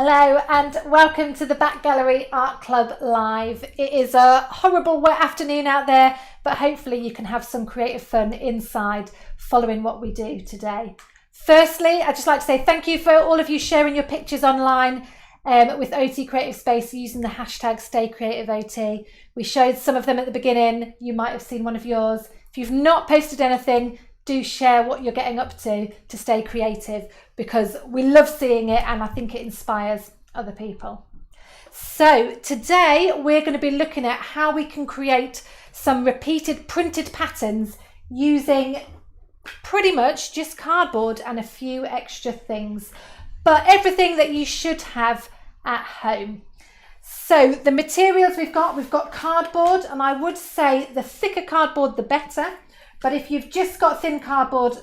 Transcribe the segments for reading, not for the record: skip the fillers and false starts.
Hello and welcome to the Back Gallery Art Club Live. It is a horrible wet afternoon out there, but hopefully you can have some creative fun inside following what we do today. Firstly, I'd just like to say thank you for all of you sharing your pictures online with OT Creative Space using the hashtag StayCreativeOT. We showed some of them at the beginning. You might have seen one of yours. If you've not posted anything, do share what you're getting up to stay creative, because we love seeing it and I think it inspires other people. So today we're going to be looking at how we can create some repeated printed patterns using pretty much just cardboard and a few extra things, but everything that you should have at home. So the materials we've got cardboard, and I would say the thicker cardboard the better. But if you've just got thin cardboard,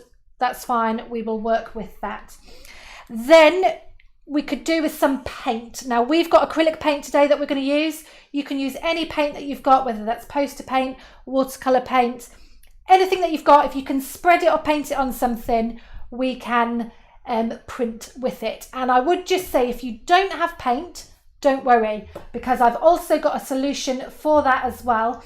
that's fine. We will work with that. Then we could do with some paint. Now we've got acrylic paint today that we're going to use. You can use any paint that you've got, whether that's poster paint, watercolor paint, anything that you've got. If you can spread it or paint it on something, we can print with it. And I would just say, if you don't have paint, don't worry, because I've also got a solution for that as well,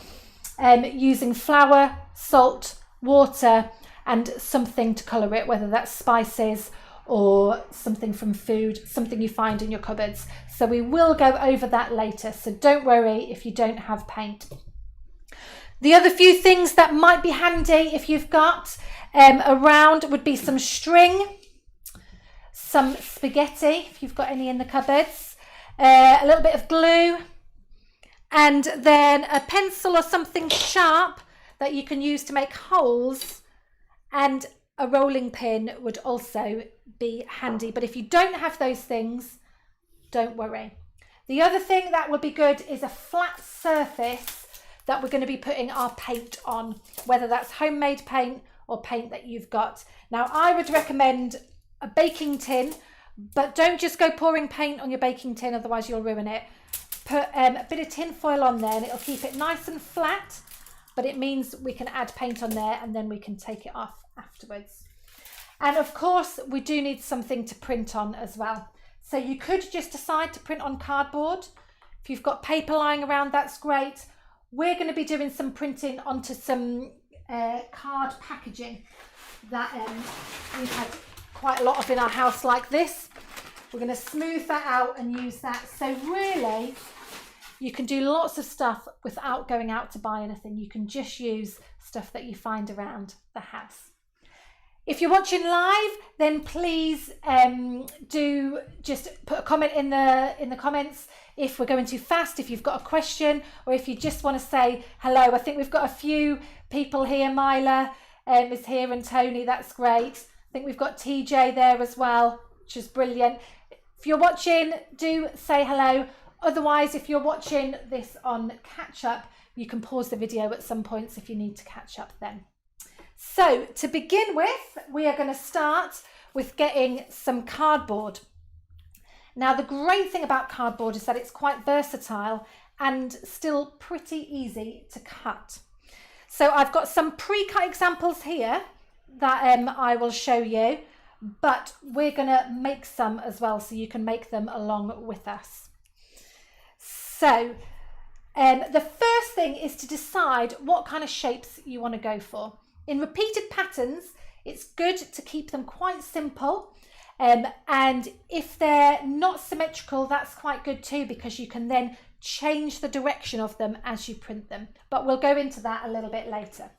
using flour, salt, water and something to colour it, whether that's spices or something from food, something you find in your cupboards. So we will go over that later, so don't worry if you don't have paint. The other few things that might be handy if you've got around would be some string, some spaghetti if you've got any in the cupboards, a little bit of glue, and then a pencil or something sharp that you can use to make holes, and a rolling pin would also be handy. But if you don't have those things, don't worry. The other thing that would be good is a flat surface that we're going to be putting our paint on, whether that's homemade paint or paint that you've got. Now I would recommend a baking tin, but don't just go pouring paint on your baking tin, otherwise you'll ruin it. Put a bit of tin foil on there and it'll keep it nice and flat, but it means we can add paint on there and then we can take it off afterwards. And of course we do need something to print on as well. So you could just decide to print on cardboard. If you've got paper lying around, that's great. We're going to be doing some printing onto some card packaging that we've had quite a lot of in our house like this. We're going to smooth that out and use that. So really, you can do lots of stuff without going out to buy anything. You can just use stuff that you find around the house. If you're watching live, then please do just put a comment in the comments if we're going too fast, if you've got a question, or if you just want to say hello. I think we've got a few people here. Myla is here and Tony, that's great. I think we've got TJ there as well, which is brilliant. If you're watching, do say hello. Otherwise, if you're watching this on catch up, you can pause the video at some points if you need to catch up then. So to begin with, we are going to start with getting some cardboard. Now, the great thing about cardboard is that it's quite versatile and still pretty easy to cut. So I've got some pre-cut examples here that I will show you, but we're going to make some as well, so you can make them along with us. So the first thing is to decide what kind of shapes you want to go for. In repeated patterns, it's good to keep them quite simple. And if they're not symmetrical, that's quite good too, because you can then change the direction of them as you print them. But we'll go into that a little bit later.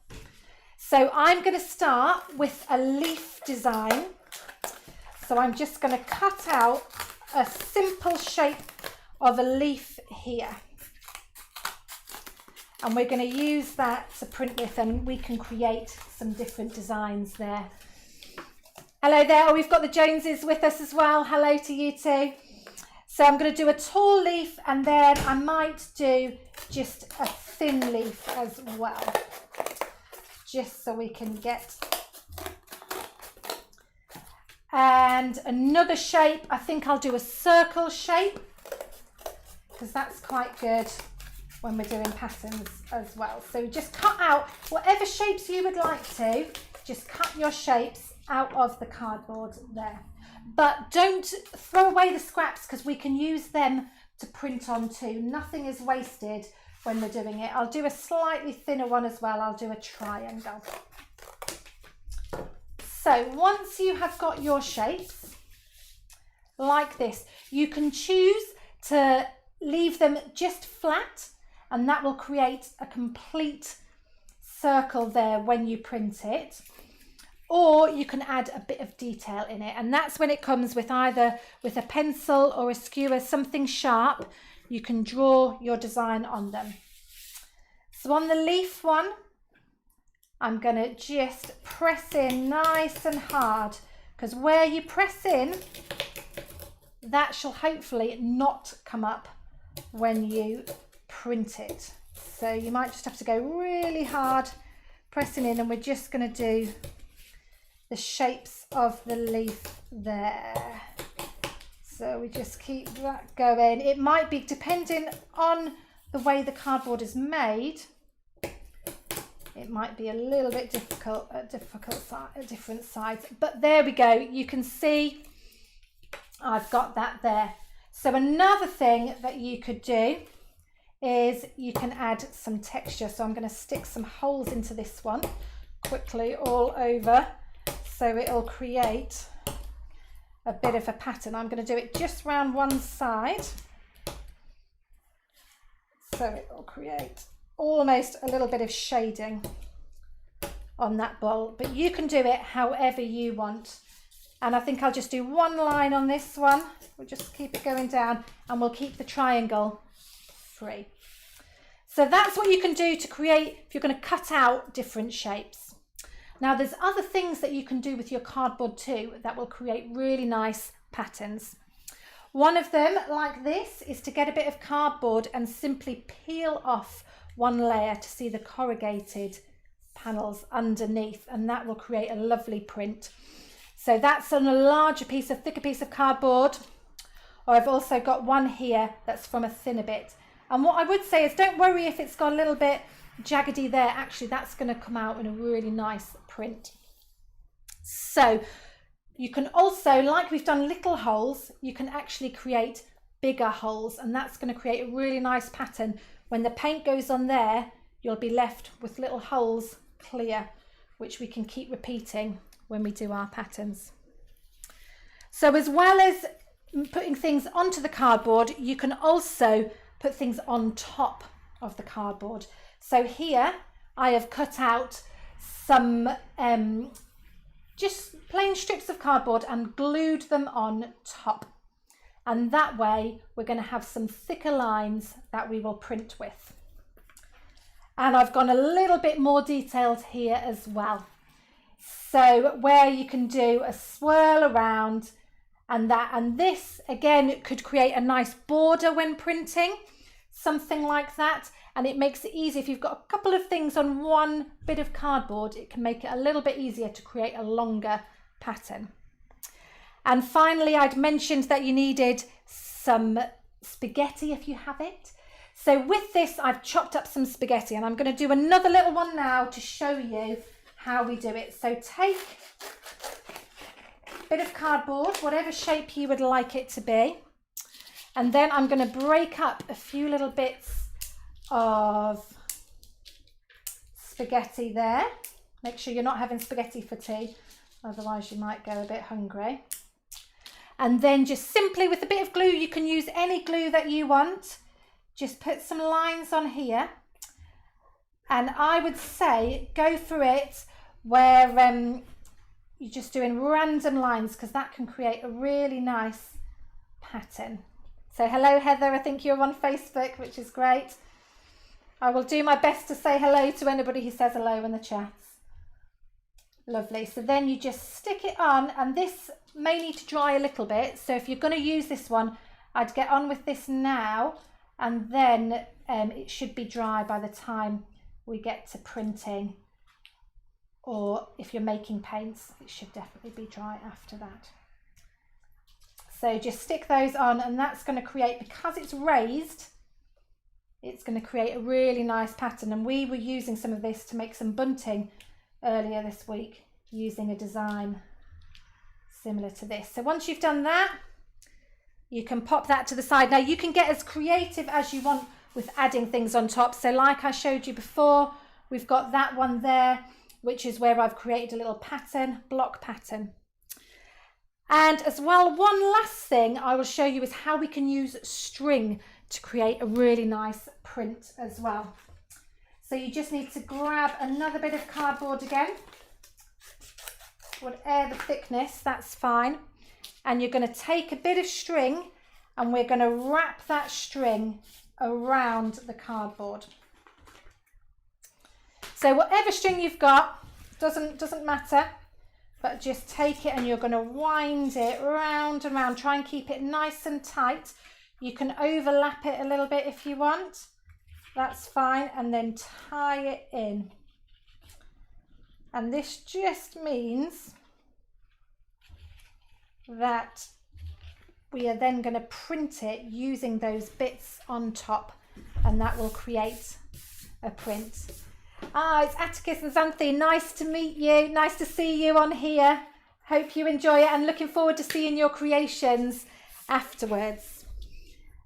So I'm going to start with a leaf design. So I'm just going to cut out a simple shape of a leaf here. And we're going to use that to print with, and we can create some different designs there. Hello there. Oh, we've got the Joneses with us as well. Hello to you too. So I'm going to do a tall leaf, and then I might do just a thin leaf as well, just so we can get. And another shape, I think I'll do a circle shape, because that's quite good when we're doing patterns as well. So just cut out whatever shapes you would like to, just cut your shapes out of the cardboard there. but don't throw away the scraps because we can use them to print on too. Nothing is wasted when we're doing it. I'll do a slightly thinner one as well. I'll do a triangle. So once you have got your shapes like this, you can choose to leave them just flat, and that will create a complete circle there when you print it. Or you can add a bit of detail in it, and that's when it comes with either with a pencil or a skewer, something sharp. You can draw your design on them. So on the leaf one, I'm going to just press in nice and hard, because where you press in, that shall hopefully not come up when you print it. So you might just have to go really hard pressing in, and we're just going to do the shapes of the leaf there. So we just keep that going. It might be, depending on the way the cardboard is made, it might be a little bit difficult at different sides, but there we go. You can see I've got that there. So another thing that you could do is you can add some texture. So I'm going to stick some holes into this one quickly all over, so it'll create a bit of a pattern. I'm going to do it just round one side, so it'll create almost a little bit of shading on that bowl, but you can do it however you want. And I think I'll just do one line on this one. We'll just keep it going down, and we'll keep the triangle free. So that's what you can do to create, if you're going to cut out different shapes. Now there's other things that you can do with your cardboard too that will create really nice patterns. One of them, like this, is to get a bit of cardboard and simply peel off one layer to see the corrugated panels underneath, and that will create a lovely print. So that's on a larger piece, a thicker piece of cardboard, or I've also got one here that's from a thinner bit. And what I would say is, don't worry if it's got a little bit jaggedy there. Actually, that's going to come out in a really nice print. So you can also, like we've done little holes, you can actually create bigger holes, and that's going to create a really nice pattern. When the paint goes on there, you'll be left with little holes clear, which we can keep repeating when we do our patterns. So as well as putting things onto the cardboard, you can also put things on top of the cardboard. So here I have cut out some just plain strips of cardboard and glued them on top. And that way we're going to have some thicker lines that we will print with. And I've gone a little bit more detailed here as well. So where you can do a swirl around and that, and this again could create a nice border when printing, something like that. And it makes it easy if you've got a couple of things on one bit of cardboard, it can make it a little bit easier to create a longer pattern. And finally, I'd mentioned that you needed some spaghetti if you have it. So with this, I've chopped up some spaghetti, and I'm going to do another little one now to show you how we do it. So take a bit of cardboard, whatever shape you would like it to be, and then I'm going to break up a few little bits of spaghetti there. Make sure you're not having spaghetti for tea, otherwise you might go a bit hungry. And then just simply with a bit of glue, you can use any glue that you want, just put some lines on here. And I would say go for it where you're just doing random lines, because that can create a really nice pattern. So hello Heather, I think you're on Facebook, which is great. I will do my best to say hello to anybody who says hello in the chats. Lovely. So then you just stick it on, and this may need to dry a little bit. So if you're going to use this one, I'd get on with this now, and then it should be dry by the time we get to printing. Or if you're making paints, it should definitely be dry after that. So just stick those on, and that's going to create, because it's raised, it's going to create a really nice pattern. And we were using some of this to make some bunting earlier this week using a design similar to this. So once you've done that, you can pop that to the side. Now you can get as creative as you want with adding things on top. So like I showed you before, we've got that one there, which is where I've created a little pattern, block pattern. And as well, one last thing I will show you is how we can use string to create a really nice print as well. So you just need to grab another bit of cardboard again, whatever thickness, that's fine. And you're going to take a bit of string and we're going to wrap that string around the cardboard. So whatever string you've got, doesn't matter, but just take it and you're going to wind it round and round. Try and keep it nice and tight. You can overlap it a little bit if you want, that's fine, and then tie it in. And this just means that we are then going to print it using those bits on top, and that will create a print. It's Atticus and Xanthi, nice to meet you, nice to see you on here. Hope you enjoy it and looking forward to seeing your creations afterwards.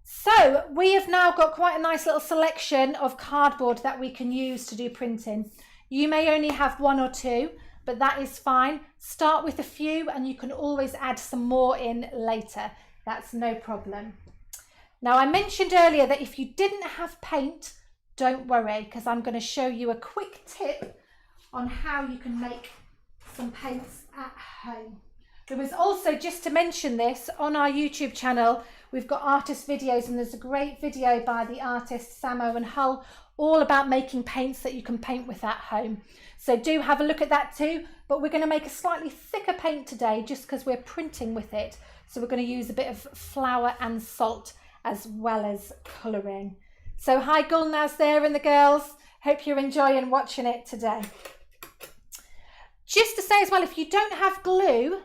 So we have now got quite a nice little selection of cardboard that we can use to do printing. You may only have one or two, but that is fine. Start with a few and you can always add some more in later. That's no problem. Now I mentioned earlier that if you didn't have paint, don't worry, because I'm going to show you a quick tip on how you can make some paints at home. There was also, just to mention this, on our YouTube channel, we've got artist videos, and there's a great video by the artist Sam Owen Hull all about making paints that you can paint with at home. So do have a look at that too, but we're going to make a slightly thicker paint today just because we're printing with it. So we're going to use a bit of flour and salt as well as colouring. So hi Gulnaz there and the girls, hope you're enjoying watching it today. Just to say as well, if you don't have glue,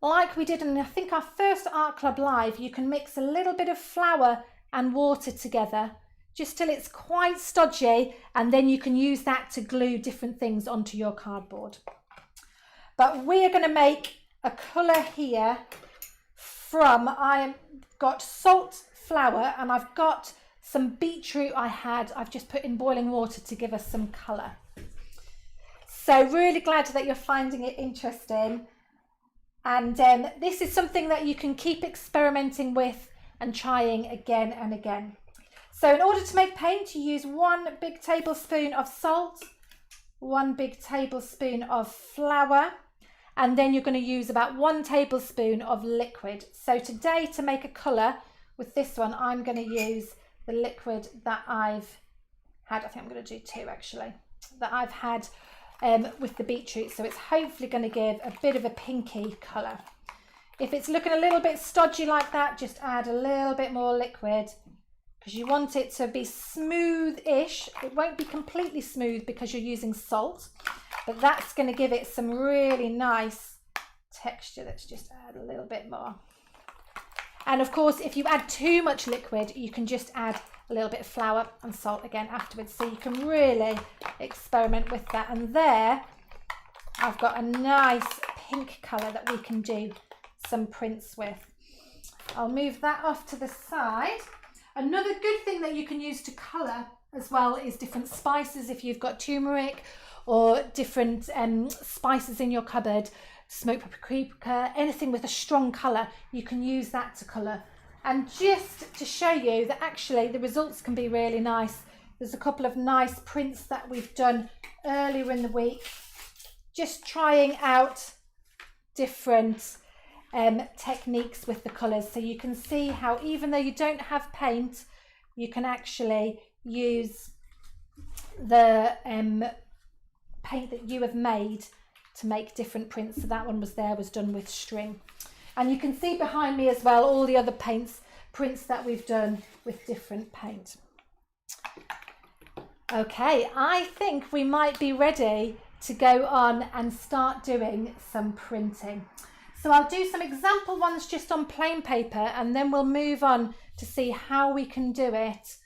like we did in I think our first Art Club Live, you can mix a little bit of flour and water together just till it's quite stodgy, and then you can use that to glue different things onto your cardboard. But we are going to make a colour here from, I've got salt, flour, and I've got some beetroot I've just put in boiling water to give us some colour. So really glad that you're finding it interesting. And this is something that you can keep experimenting with and trying again and again. So in order to make paint, you use 1 big tablespoon of salt, 1 big tablespoon of flour, and then you're going to use about 1 tablespoon of liquid. So today, to make a colour with this one, I'm going to use the liquid that I've had. I think I'm going to do 2 actually, that I've had with the beetroot. So it's hopefully going to give a bit of a pinky colour. If it's looking a little bit stodgy like that, just add a little bit more liquid, because you want it to be smooth-ish. It won't be completely smooth because you're using salt, but that's going to give it some really nice texture. Let's just add a little bit more. And of course, if you add too much liquid, you can just add a little bit of flour and salt again afterwards. So you can really experiment with that. And there, I've got a nice pink colour that we can do some prints with. I'll move that off to the side. Another good thing that you can use to colour as well is different spices. If you've got turmeric or different spices in your cupboard, smoked paprika, anything with a strong colour, you can use that to colour. And just to show you that actually the results can be really nice, there's a couple of nice prints that we've done earlier in the week, just trying out different techniques with the colours. So you can see how even though you don't have paint, you can actually use the paint that you have made to make different prints. So that one was done with string. And you can see behind me as well all the other prints that we've done with different paint. Okay, I think we might be ready to go on and start doing some printing. So I'll do some example ones just on plain paper, and then we'll move on to see how we can do it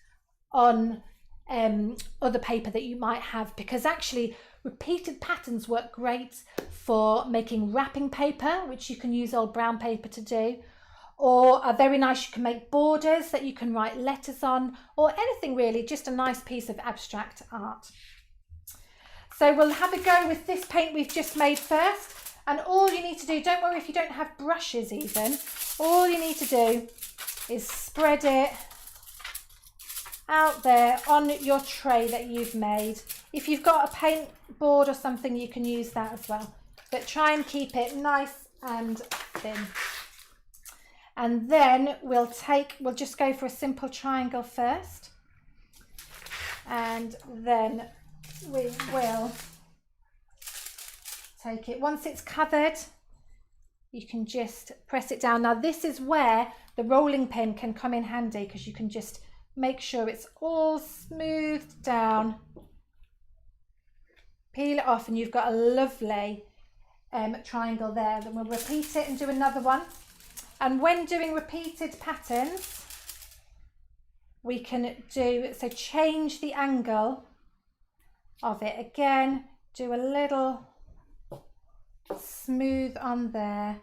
on other paper that you might have, because actually Repeated patterns work great for making wrapping paper, which you can use old brown paper to do, or are very nice. You can make borders that you can write letters on, or anything really, just a nice piece of abstract art. So we'll have a go with this paint we've just made first. And all you need to do, don't worry if you don't have brushes even, all you need to do is spread it out there on your tray that you've made. If you've got a paint board or something, you can use that as well. But try and keep it nice and thin. And then we'll just go for a simple triangle first. And then we will take it. Once it's covered, you can just press it down. Now this is where the rolling pin can come in handy, because you can just make sure it's all smoothed down. Peel it off and you've got a lovely triangle there. Then we'll repeat it and do another one. And when doing repeated patterns, we can change the angle of it. Again, do a little smooth on there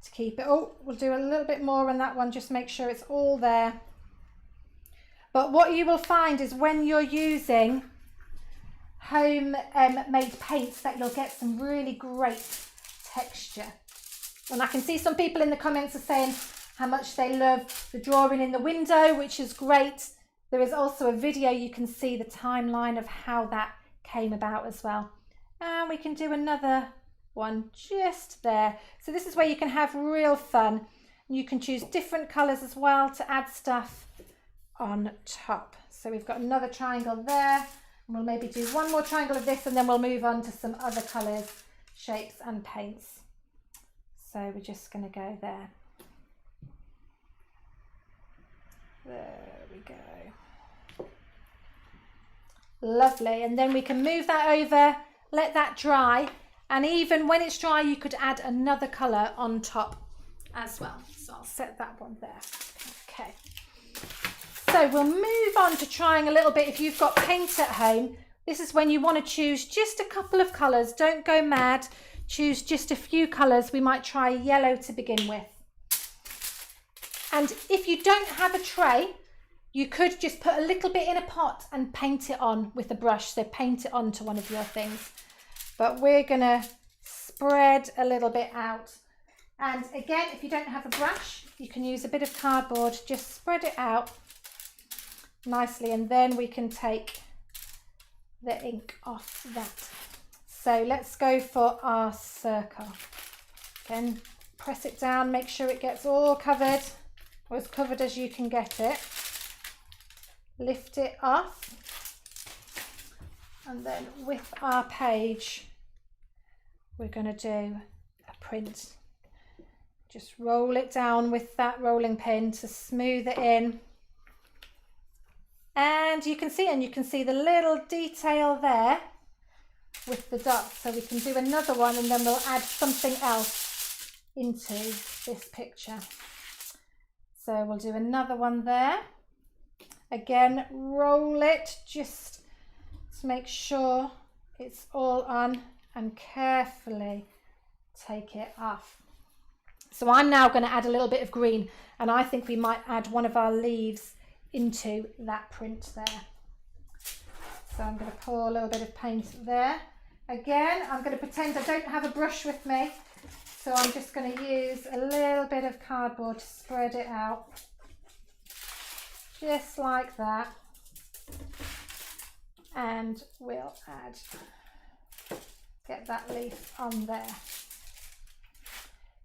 to keep it. Oh, we'll do a little bit more on that one, just make sure it's all there. But what you will find is when you're using home made paints, that you'll get some really great texture. And I can see some people in the comments are saying how much they love the drawing in the window, which is great. There is also a video you can see the timeline of how that came about as well. And we can do another one just there. So this is where you can have real fun. You can choose different colours as well to add stuff on top. So we've got another triangle there, and we'll maybe do one more triangle of this, and then we'll move on to some other colours, shapes and paints. So we're just going to go there. There we go. Lovely. And then we can move that over, let that dry. And even when it's dry, you could add another colour on top as well. So I'll set that one there. Okay. So we'll move on to trying a little bit. If you've got paint at home, this is when you want to choose just a couple of colours. Don't go mad. Choose just a few colours. We might try yellow to begin with. And if you don't have a tray, you could just put a little bit in a pot and paint it on with a brush. So paint it onto one of your things. But we're going to spread a little bit out. And again, if you don't have a brush, you can use a bit of cardboard. Just spread it out nicely, and then we can take the ink off that. So let's go for our circle. Again, press it down, make sure it gets all covered, or as covered as you can get it. Lift it off. And then with our page, we're going to do a print. Just roll it down with that rolling pin to smooth it in. And you can see the little detail there with the dots. So we can do another one, and then we'll add something else into this picture. So we'll do another one there. Again, roll it just to make sure it's all on, and carefully take it off. So I'm now going to add a little bit of green, and I think we might add one of our leaves into that print there. So I'm going to pour a little bit of paint there. Again, I'm going to pretend I don't have a brush with me, so I'm just going to use a little bit of cardboard to spread it out, just like that. And we'll get that leaf on there.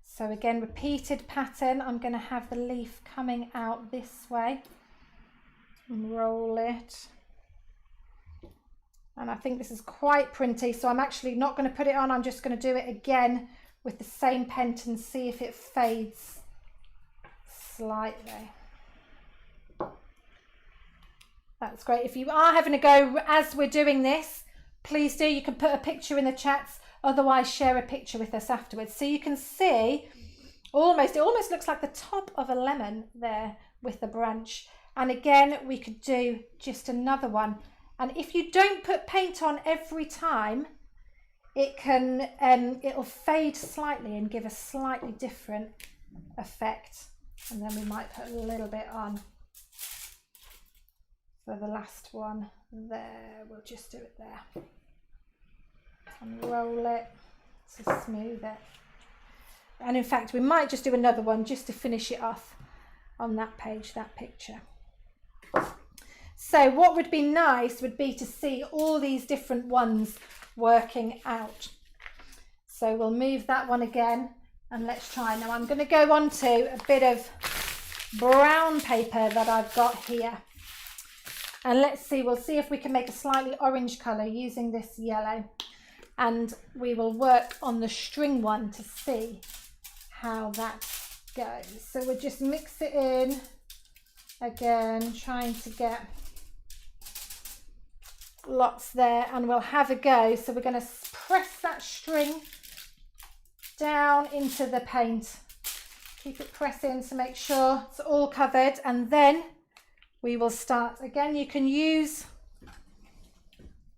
So again, repeated pattern. I'm going to have the leaf coming out this way. Roll it. And I think this is quite printy, so I'm actually not going to put it on. I'm just going to do it again with the same pen and see if it fades slightly. That's great. If you are having a go as we're doing this, please do. You can put a picture in the chats, otherwise share a picture with us afterwards. So you can see it almost looks like the top of a lemon there with the branch. And again, we could do just another one. And if you don't put paint on every time, it can, it'll fade slightly and give a slightly different effect. And then we might put a little bit on for the last one there. We'll just do it there and roll it to smooth it. And in fact, we might just do another one just to finish it off on that page, that picture. So what would be nice would be to see all these different ones working out. So we'll move that one again and let's try. Now I'm going to go on to a bit of brown paper that I've got here. And let's see, we'll see if we can make a slightly orange colour using this yellow. And we will work on the string one to see how that goes. So we'll just mix it in again, trying to get lots there, and we'll have a go. So we're going to press that string down into the paint. Keep it pressing to make sure it's all covered, and then we will start. Again, you can use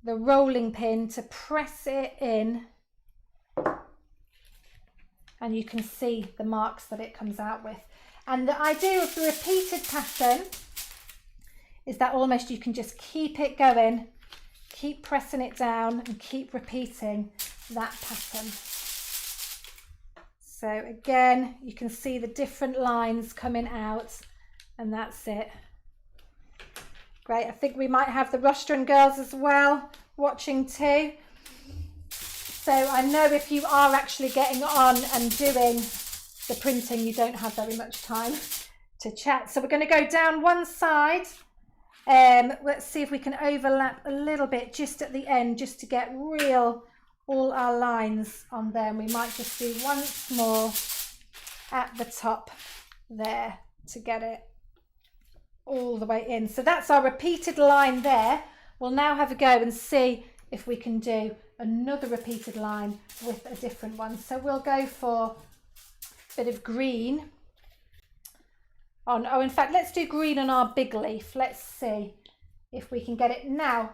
the rolling pin to press it in, and you can see the marks that it comes out with. And the idea of the repeated pattern is that almost you can just keep it going, keep pressing it down and keep repeating that pattern. So again, you can see the different lines coming out, and that's it. Great, I think we might have the rostrum girls as well watching too. So I know if you are actually getting on and doing the printing, you don't have very much time to chat. So we're going to go down one side. Let's see if we can overlap a little bit just at the end, just to get all our lines on there. And we might just do once more at the top there to get it all the way in. So that's our repeated line there. We'll now have a go and see if we can do another repeated line with a different one. So we'll go for a bit of green on, in fact, let's do green on our big leaf. Let's see if we can get it. Now,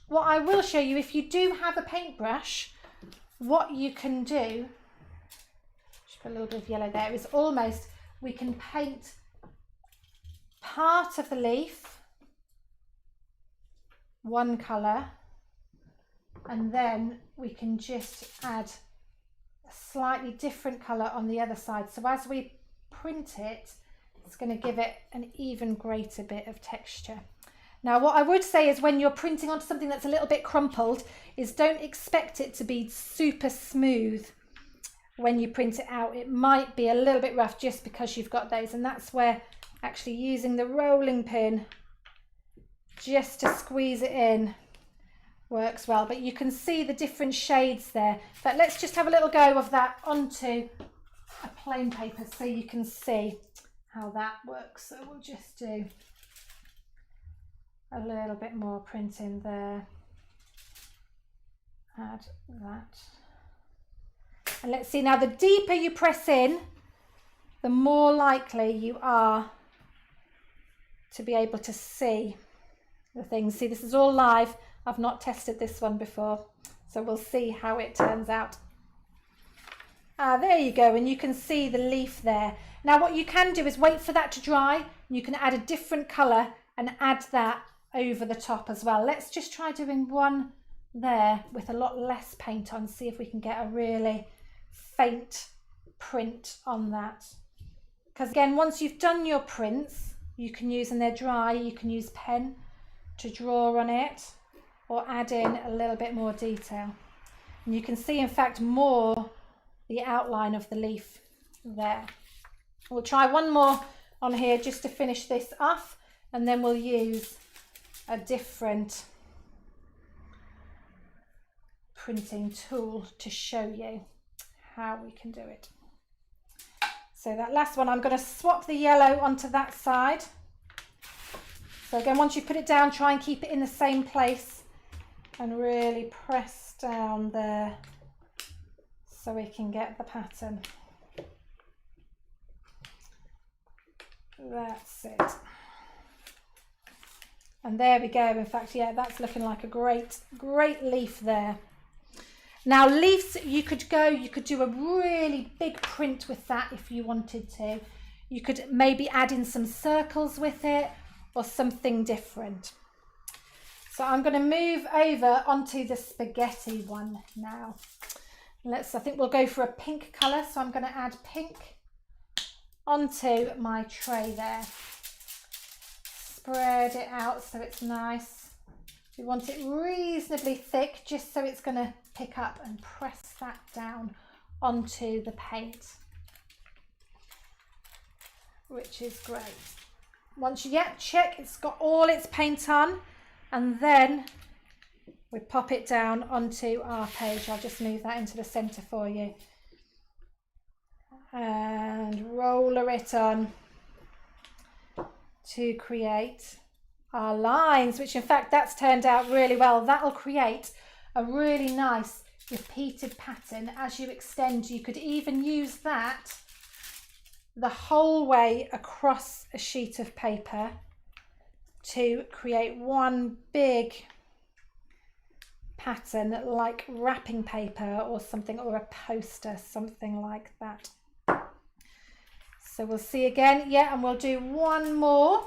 what I will show you, if you do have a paintbrush, what you can do, just put a little bit of yellow there, is almost, we can paint part of the leaf one colour, and then we can just add a slightly different colour on the other side. So as we print it, it's going to give it an even greater bit of texture. Now what I would say is when you're printing onto something that's a little bit crumpled, is don't expect it to be super smooth when you print it out. It might be a little bit rough just because you've got those, and that's where actually using the rolling pin just to squeeze it in works well. But you can see the different shades there. But let's just have a little go of that onto a plain paper so you can see how that works. So we'll just do a little bit more printing there. Add that. And let's see, now the deeper you press in, the more likely you are to be able to see the things. See, this is all live. I've not tested this one before, so we'll see how it turns out. There you go, and you can see the leaf there. Now what you can do is wait for that to dry. You can add a different colour and add that over the top as well. Let's just try doing one there with a lot less paint on, see if we can get a really faint print on that. Because again, once you've done your prints, you can use, and they're dry, you can use pen to draw on it or add in a little bit more detail. And you can see, in fact, more the outline of the leaf there. We'll try one more on here just to finish this off, and then we'll use a different printing tool to show you how we can do it. So that last one, I'm going to swap the yellow onto that side. So again, once you put it down, try and keep it in the same place and really press down there so we can get the pattern. That's it. And there we go. In fact, yeah, that's looking like a great leaf there. Now leaves, you could do a really big print with that if you wanted to. You could maybe add in some circles with it or something different. So I'm going to move over onto the spaghetti one now. I think we'll go for a pink colour, so I'm going to add pink onto my tray there. Spread it out so it's nice. We want it reasonably thick, just so it's going to pick up, and press that down onto the paint, which is great. Once you check it's got all its paint on, and then we pop it down onto our page. I'll just move that into the center for you and roller it on to create our lines, which in fact that's turned out really well. That'll create a really nice repeated pattern as you extend. You could even use that the whole way across a sheet of paper to create one big pattern, like wrapping paper or something, or a poster, something like that. So we'll see again, yeah, and we'll do one more.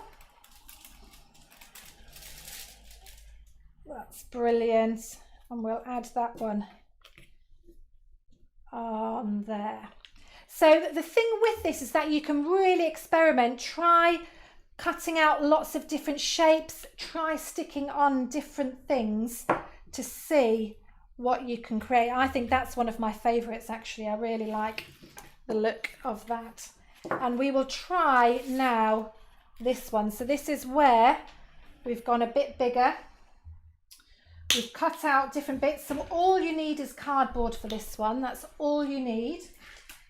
That's brilliant, and we'll add that one on there. So the thing with this is that you can really experiment. Try cutting out lots of different shapes, try sticking on different things to see what you can create. I think that's one of my favorites actually. I really like the look of that. And we will try now this one. So this is where we've gone a bit bigger. We've cut out different bits. So all you need is cardboard for this one. That's all you need.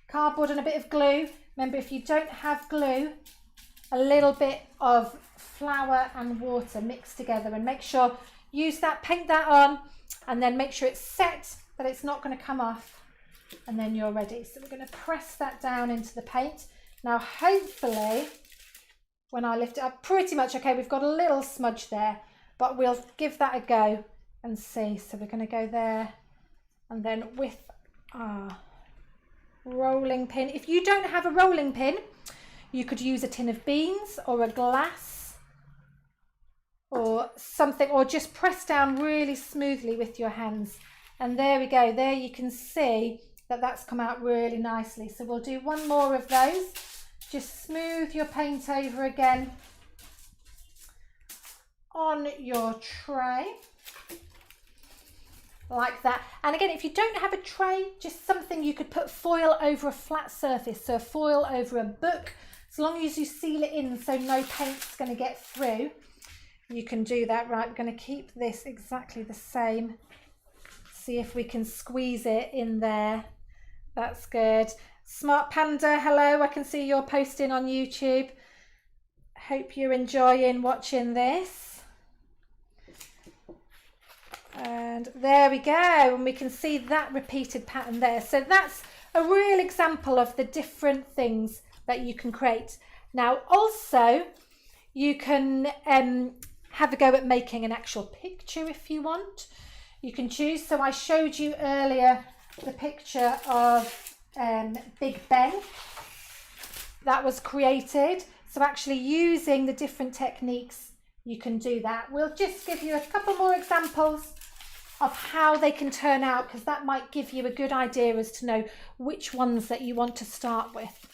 Cardboard and a bit of glue. Remember, if you don't have glue, a little bit of flour and water mixed together, and make sure, use that, paint that on, and then make sure it's set, that it's not going to come off, and then you're ready. So we're going to press that down into the paint. Now hopefully when I lift it up, pretty much okay, we've got a little smudge there, but we'll give that a go and see. So we're going to go there, and then with our rolling pin. If you don't have a rolling pin, you could use a tin of beans or a glass or something, or just press down really smoothly with your hands. And there we go. There you can see that that's come out really nicely. So we'll do one more of those. Just smooth your paint over again on your tray like that. And again, if you don't have a tray, just something you could put foil over a flat surface, so foil over a book, as long as you seal it in so no paint's going to get through, you can do that. Right, we're going to keep this exactly the same. See if we can squeeze it in there. That's good. Smart Panda, hello, I can see you're posting on YouTube. Hope you're enjoying watching this. And there we go, and we can see that repeated pattern there. So that's a real example of the different things that you can create. Now also you can have a go at making an actual picture if you want. You can choose. So I showed you earlier the picture of Big Ben that was created. So actually using the different techniques, you can do that. We'll just give you a couple more examples of how they can turn out, because that might give you a good idea as to know which ones that you want to start with.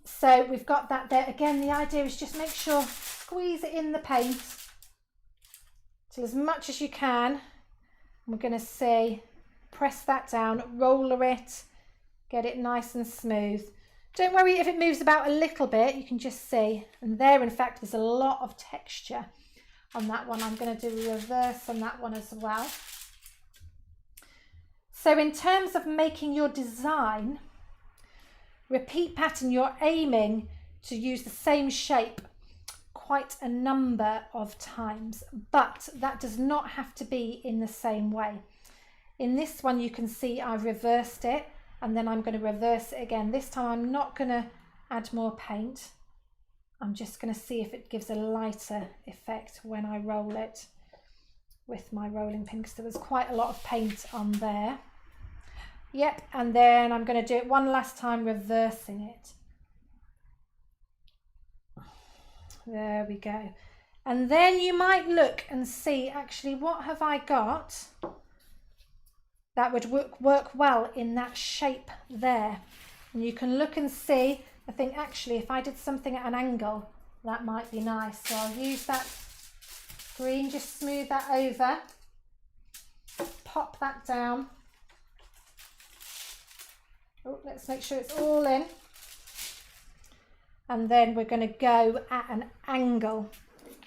So we've got that there. Again, the idea is just make sure, squeeze it in the paint till as much as you can. We're going to see, press that down, roller it, get it nice and smooth. Don't worry if it moves about a little bit, you can just see. And there, in fact, there's a lot of texture on that one. I'm going to do a reverse on that one as well. So in terms of making your design, repeat pattern, you're aiming to use the same shape quite a number of times, but that does not have to be in the same way. In this one, you can see I reversed it, and then I'm going to reverse it again. This time I'm not going to add more paint. I'm just going to see if it gives a lighter effect when I roll it. with my rolling pin because there was quite a lot of paint on there. Yep, and then I'm going to do it one last time, reversing it. There we go. And then you might look and see, actually, what have I got that would work well in that shape there. And you can look and see, I think actually if I did something at an angle, that might be nice. So I'll use that green, just smooth that over, pop that down. Oh, let's make sure it's all in. And then we're going to go at an angle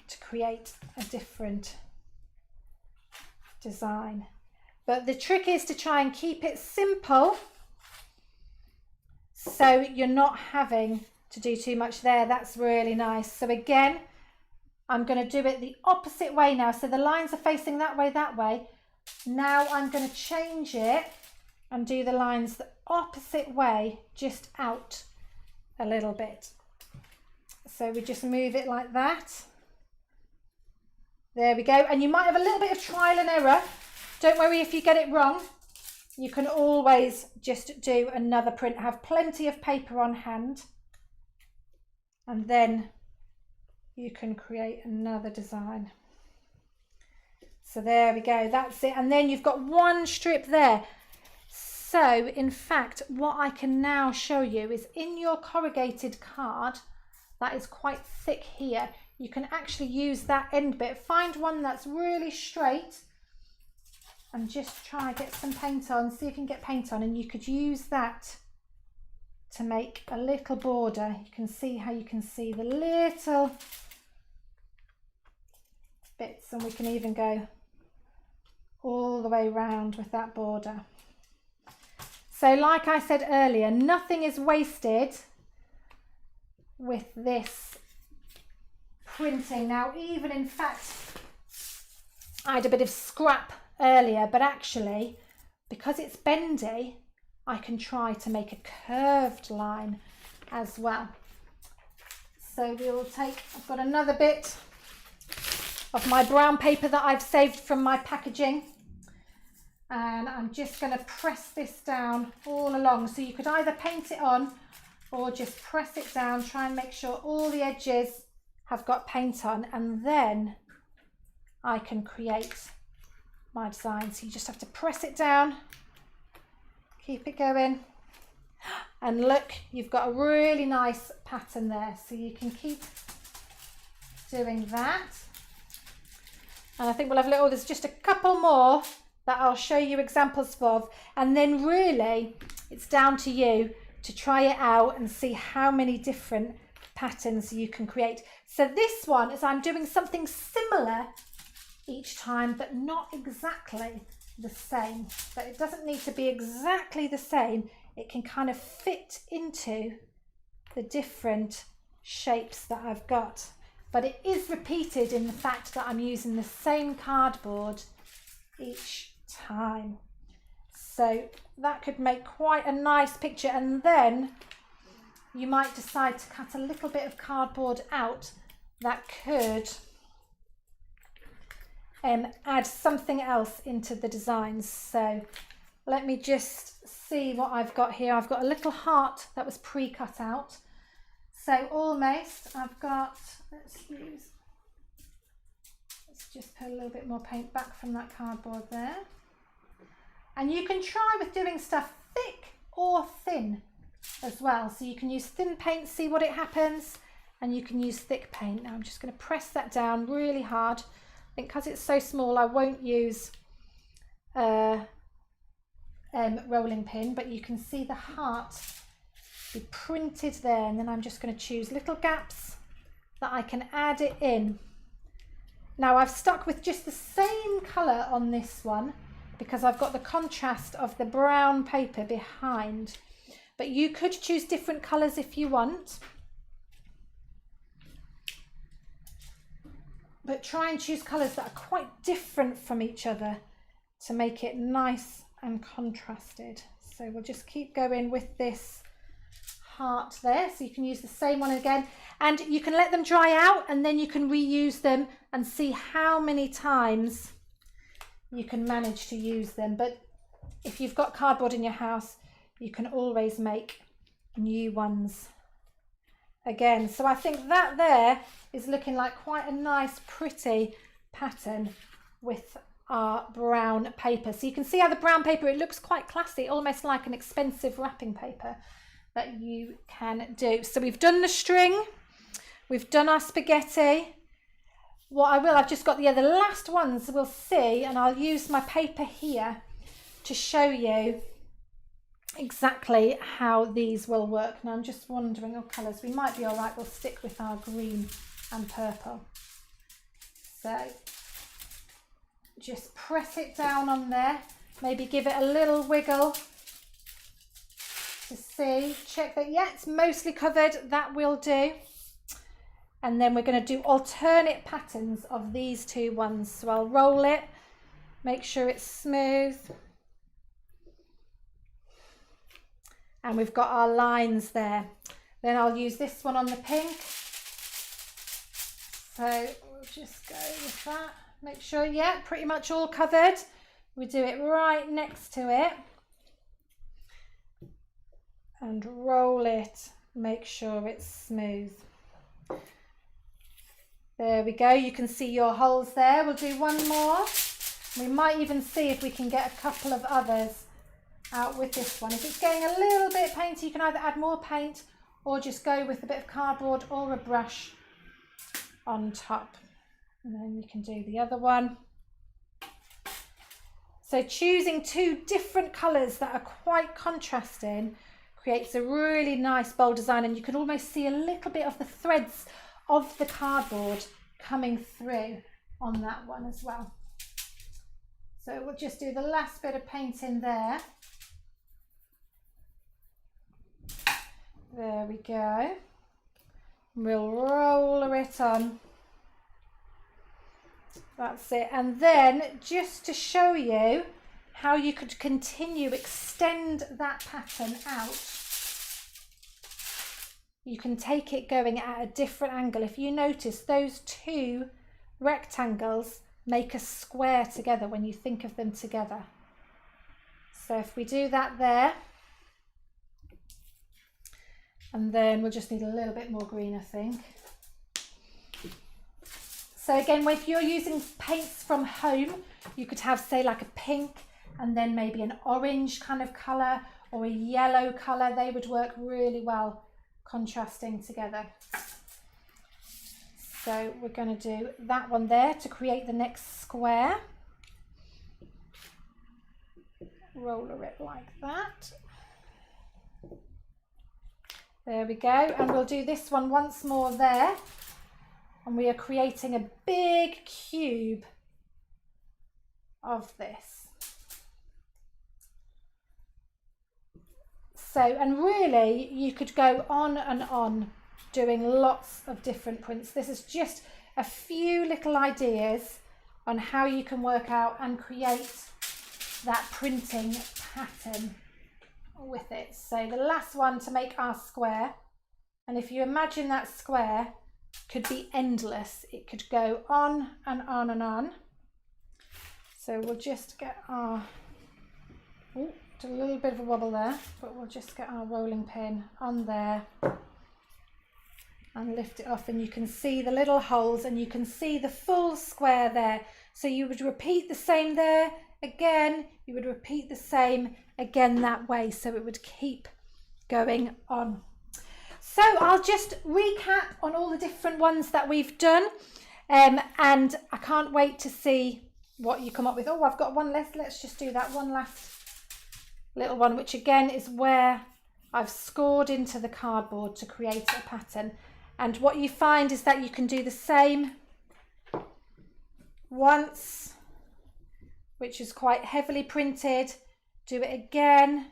to create a different design. But the trick is to try and keep it simple so you're not having to do too much there. That's really nice. So again, I'm going to do it the opposite way now. So the lines are facing that way, that way. Now I'm going to change it and do the lines the opposite way, just out a little bit. So we just move it like that. There we go. And you might have a little bit of trial and error. Don't worry if you get it wrong. You can always just do another print. Have plenty of paper on hand. And then you can create another design. So there we go. That's it. And then you've got one strip there. So in fact, what I can now show you is in your corrugated card, that is quite thick here. You can actually use that end bit. Find one that's really straight and just try and get some paint on. See if you can get paint on, and you could use that to make a little border. You can see how you can see the little bits, and we can even go all the way around with that border. So like I said earlier, nothing is wasted with this printing. Now, even in fact, I had a bit of scrap earlier, but actually, because it's bendy, I can try to make a curved line as well. So we will take, I've got another bit of my brown paper that I've saved from my packaging, and I'm just going to press this down all along. So you could either paint it on or just press it down, try and make sure all the edges have got paint on, and then I can create my design. So you just have to press it down, keep it going, and look, you've got a really nice pattern there. So you can keep doing that. And I think we'll have there's just a couple more that I'll show you examples of, and then really it's down to you to try it out and see how many different patterns you can create. So this one is, I'm doing something similar each time, but not exactly the same. But it doesn't need to be exactly the same. It can kind of fit into the different shapes that I've got. But it is repeated in the fact that I'm using the same cardboard each time. So that could make quite a nice picture. And then you might decide to cut a little bit of cardboard out that could add something else into the designs. So let me just see what I've got here. I've got a little heart that was pre-cut out. So almost I've got, let's just put a little bit more paint back from that cardboard there. And you can try with doing stuff thick or thin as well. So you can use thin paint, see what it happens, and you can use thick paint. Now I'm just going to press that down really hard. I think because it's so small, I won't use rolling pin, but you can see the heart be printed there. And then I'm just going to choose little gaps that I can add it in. Now I've stuck with just the same colour on this one because I've got the contrast of the brown paper behind, but you could choose different colours if you want, but try and choose colours that are quite different from each other to make it nice and contrasted. So we'll just keep going with this heart there, so you can use the same one again, and you can let them dry out and then you can reuse them and see how many times you can manage to use them. But if you've got cardboard in your house, you can always make new ones again. So I think that there is looking like quite a nice, pretty pattern with our brown paper. So you can see how the brown paper, it looks quite classy, almost like an expensive wrapping paper that you can do. So we've done the string, we've done our spaghetti. I've just got the last ones we'll see, and I'll use my paper here to show you exactly how these will work. Now I'm just wondering, colours, we might be all right, we'll stick with our green and purple. So just press it down on there, maybe give it a little wiggle to see, check that, yeah, it's mostly covered, that will do. And then we're going to do alternate patterns of these two ones. So I'll roll it, make sure it's smooth. And we've got our lines there. Then I'll use this one on the pink. So we'll just go with that. Make sure, yeah, pretty much all covered. We do it right next to it. And roll it, make sure it's smooth. There we go, you can see your holes there. We'll do one more. We might even see if we can get a couple of others out with this one. If it's getting a little bit painty, you can either add more paint or just go with a bit of cardboard or a brush on top. And then you can do the other one. So choosing two different colours that are quite contrasting creates a really nice bold design, and you can almost see a little bit of the threads of the cardboard coming through on that one as well. So we'll just do the last bit of painting there. There we go. We'll roll it on. That's it. And then just to show you how you could extend that pattern out, you can take it going at a different angle. If you notice, those two rectangles make a square together when you think of them together. So if we do that there, and then we'll just need a little bit more green, I think. So again, if you're using paints from home, you could have, say, like a pink and then maybe an orange kind of colour or a yellow colour. They would work really well contrasting together. So we're going to do that one there to create the next square. Roller it like that. There we go, and we'll do this one once more there, and we are creating a big cube of this. So, and really you could go on and on doing lots of different prints. This is just a few little ideas on how you can work out and create that printing pattern with it. So the last one to make our square, and if you imagine that square could be endless, it could go on and on and on. So we'll just get our, do a little bit of a wobble there, but we'll just get our rolling pin on there and lift it off, and you can see the little holes and you can see the full square there. So you would repeat the same there again, you would repeat the same again that way, so it would keep going on. So I'll just recap on all the different ones that we've done, and I can't wait to see what you come up with. Oh, I've got one left. Let's just do that one last little one, which again is where I've scored into the cardboard to create a pattern. And what you find is that you can do the same once, which is quite heavily printed, do it again,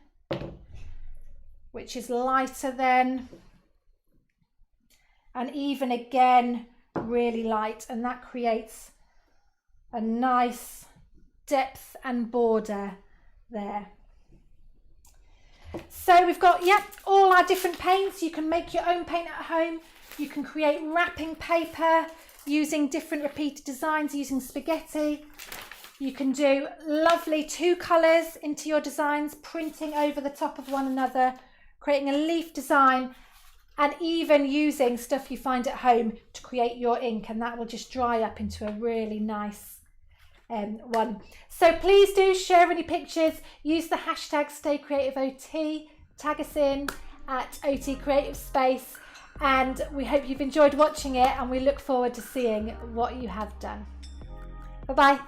which is lighter then, and even again really light, and that creates a nice depth and border there. So we've got, all our different paints. You can make your own paint at home. You can create wrapping paper using different repeated designs, using spaghetti, You can do lovely 2 colours into your designs, printing over the top of one another, creating a leaf design, and even using stuff you find at home to create your ink, and that will just dry up into a really nice one. So please do share any pictures, use the hashtag StayCreativeOT, tag us in at OT Creative Space, and we hope you've enjoyed watching it, and we look forward to seeing what you have done. Bye bye.